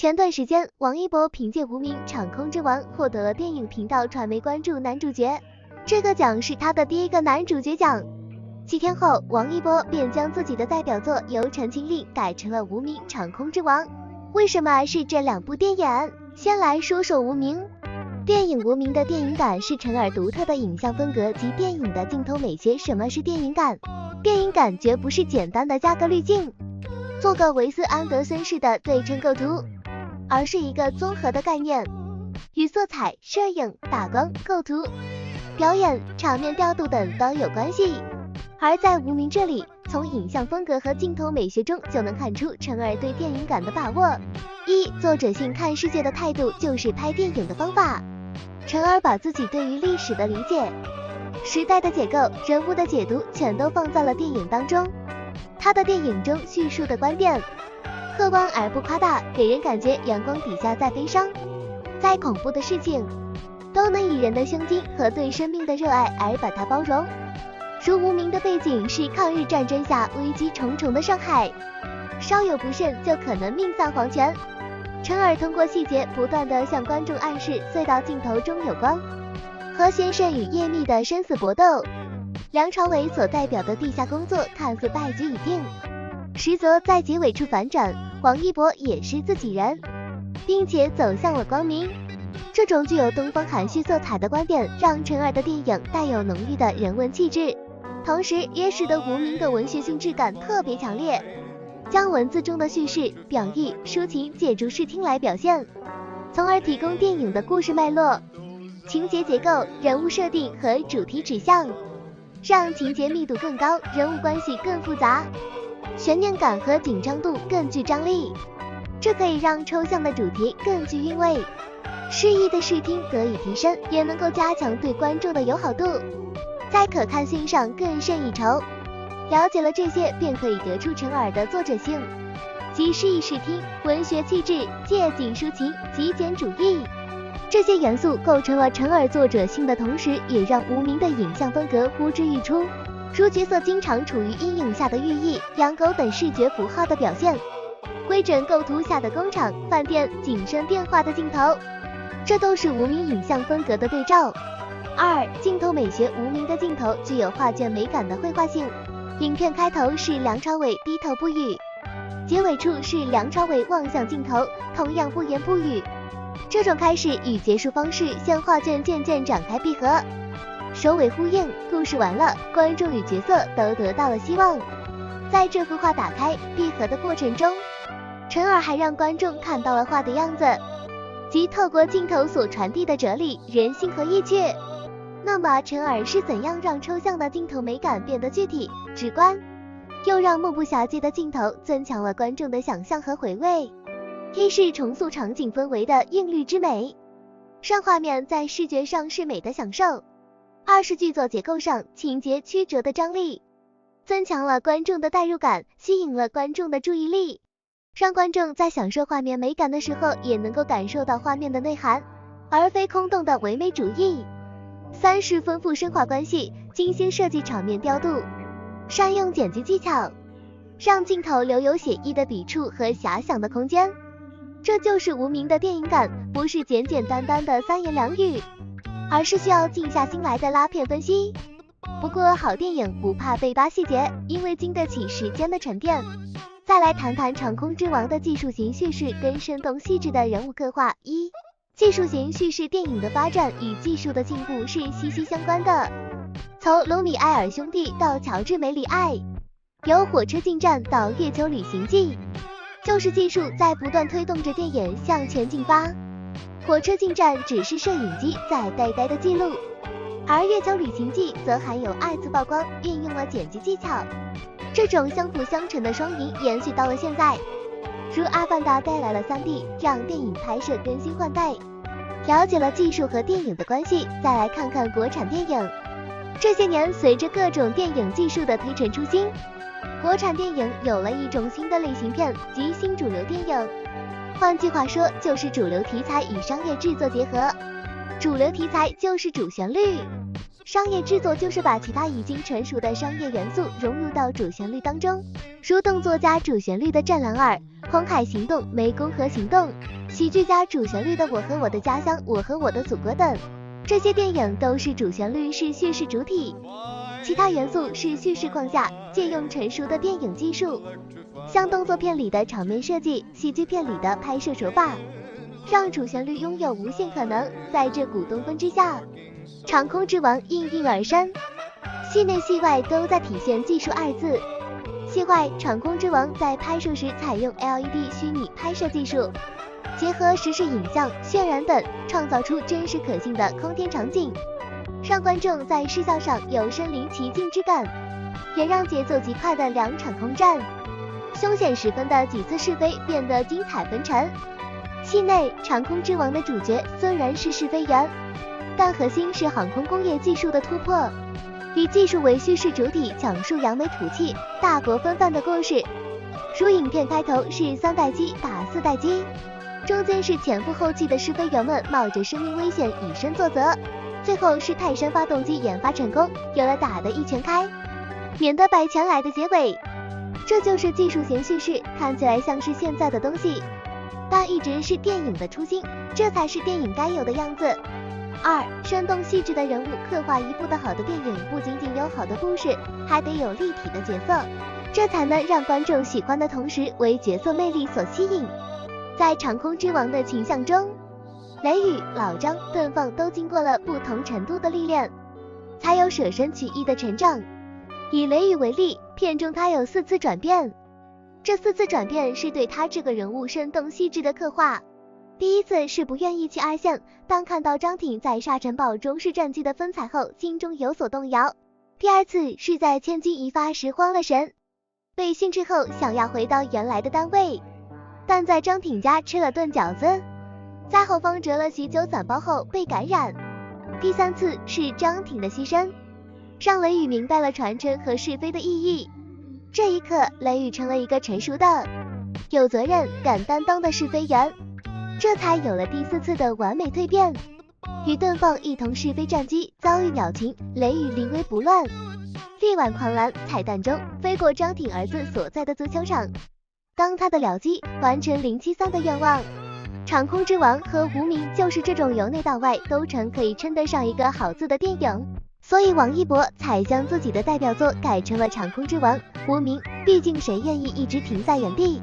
前段时间，王一博凭借《无名场空之王》获得了电影频道传媒关注男主角，这个奖是他的第一个男主角奖。7天后，王一博便将自己的代表作由《陈情令》改成了《无名场空之王》。为什么是这两部电影？先来说说《无名》。电影《无名》的电影感是陈耳独特的影像风格及电影的镜头美学。什么是电影感？电影感绝不是简单的加个滤镜，做个维斯安德森式的对称构图，而是一个综合的概念，与色彩、摄影、打光、构图、表演、场面调度等都有关系。而在《无名》这里，从影像风格和镜头美学中就能看出陈耳对电影感的把握。作者性看世界的态度就是拍电影的方法。陈耳把自己对于历史的理解、时代的解构、人物的解读全都放在了电影当中。他的电影中叙述的观点客观而不夸大，给人感觉阳光底下再悲伤、再恐怖的事情，都能以人的胸襟和对生命的热爱而把它包容。如《无名》的背景是抗日战争下危机重重的上海，稍有不慎就可能命丧黄泉。陈耳通过细节不断地向观众暗示隧道镜头中有光和先生与叶密的生死搏斗，梁朝伟所代表的地下工作看似败局已定，实则在结尾处反转，王一博也是自己人，并且走向了光明。这种具有东方含蓄色彩的观点，让陈耳的电影带有浓郁的人文气质，同时也使得《无名》的文学性质感特别强烈，将文字中的叙事、表意、抒情借助视听来表现，从而提供电影的故事脉络、情节结构、人物设定和主题指向，让情节密度更高，人物关系更复杂，悬念感和紧张度更具张力。这可以让抽象的主题更具韵味，诗意的视听得以提升，也能够加强对观众的友好度，在可看性上更胜一筹。了解了这些，便可以得出陈耳的作者性，即诗意视听、文学气质、借景抒情、极简主义。这些元素构成了陈耳作者性的同时，也让《无名》的影像风格呼之欲出，如角色经常处于阴影下的寓意、养狗等视觉符号的表现，规整构图下的工厂、饭店、景深变化的镜头，这都是《无名》影像风格的对照。镜头美学。《无名》的镜头具有画卷美感的绘画性，影片开头是梁朝伟低头不语，结尾处是梁朝伟望向镜头，同样不言不语。这种开始与结束方式向画卷渐渐展开闭合，首尾呼应，故事完了，观众与角色都得到了希望。在这幅画打开闭合的过程中，陈耳还让观众看到了画的样子，即透过镜头所传递的哲理、人性和意趣。那么陈耳是怎样让抽象的镜头美感变得具体、直观，又让目不暇接的镜头增强了观众的想象和回味？是重塑场景氛围的韵律之美，让画面在视觉上是美的享受；是剧作结构上情节曲折的张力，增强了观众的代入感，吸引了观众的注意力，让观众在享受画面美感的时候，也能够感受到画面的内涵，而非空洞的唯美主义。是丰富深化关系，精心设计场面调度，善用剪辑技巧，让镜头留有写意的笔触和遐想的空间。这就是《无名》的电影感，不是简简单单的三言两语，而是需要静下心来的拉片分析。不过好电影不怕被扒细节，因为经得起时间的沉淀。再来谈谈《长空之王》的技术型叙事跟生动细致的人物刻画。技术型叙事电影的发展与技术的进步是息息相关的，从卢米埃尔兄弟到乔治梅里爱，由火车进站到月球旅行记，就是技术在不断推动着电影向前进发。火车进站只是摄影机在呆呆的记录，而月球旅行记则含有2次曝光，运用了剪辑技巧，这种相辅相成的双赢延续到了现在。如《阿凡达》带来了3D， 让电影拍摄更新换代。了解了技术和电影的关系，再来看看国产电影。这些年，随着各种电影技术的推陈出新，国产电影有了一种新的类型片，即新主流电影。换句话说，就是主流题材与商业制作结合，主流题材就是主旋律，商业制作就是把其他已经成熟的商业元素融入到主旋律当中，如动作加主旋律的《战狼2》、红海行动、湄公河行动，喜剧加主旋律的《我和我的家乡》、我和我的祖国等。这些电影都是主旋律是叙事主体，其他元素是叙事框架，借用成熟的电影技术，像动作片里的场面设计、喜剧片里的拍摄手法，让主旋律拥有无限可能。在这股东风之下，长空之王应运而生，戏内戏外都在体现技术二字。戏外，长空之王在拍摄时采用 LED 虚拟拍摄技术，结合实时影像、渲染等，创造出真实可信的空天场景，让观众在视效上有身临其境之感，也让节奏极快的2场空战、凶险十分的几次试飞变得精彩纷呈。戏内，长空之王的主角虽然是试飞员，但核心是航空工业技术的突破，以技术为叙事主体，讲述扬眉吐气、大国风范的故事。如影片开头是3代机打4代机，中间是前赴后继的试飞员们冒着生命危险以身作则，最后是泰山发动机研发成功，有了打得一拳开，免得百拳来的结尾。这就是技术型叙事，看起来像是现在的东西，但一直是电影的初心，这才是电影该有的样子。2. 生动细致的人物刻画。一部的好的电影不仅仅有好的故事，还得有立体的角色，这才能让观众喜欢的同时为角色魅力所吸引。在长空之王的形象中，雷雨、老张、邓放都经过了不同程度的历练，才有舍身取义的成长。以雷雨为例，片中他有4次转变，这4次转变是对他这个人物生动细致的刻画。第一次是不愿意去2线，当看到张挺在沙尘暴中是战绩的风采后，心中有所动摇。第二次是在千钧一发时慌了神，被训斥后想要回到原来的单位，但在张挺家吃了顿饺子，在后方折了许久散包后被感染。第三次是张挺的牺牲，让雷雨明白了传承和试飞的意义。这一刻，雷雨成了一个成熟的、有责任、敢担当的试飞员，这才有了第4次的完美蜕变。与邓放一同试飞战机，遭遇鸟禽，雷雨临危不乱，力挽狂澜。彩蛋中飞过张挺儿子所在的足球场，当他的僚机完成073的愿望。长空之王和无名就是这种由内到外都成可以称得上一个好字的电影，所以王一博才将自己的代表作改成了长空之王、无名，毕竟谁愿意一直停在原地。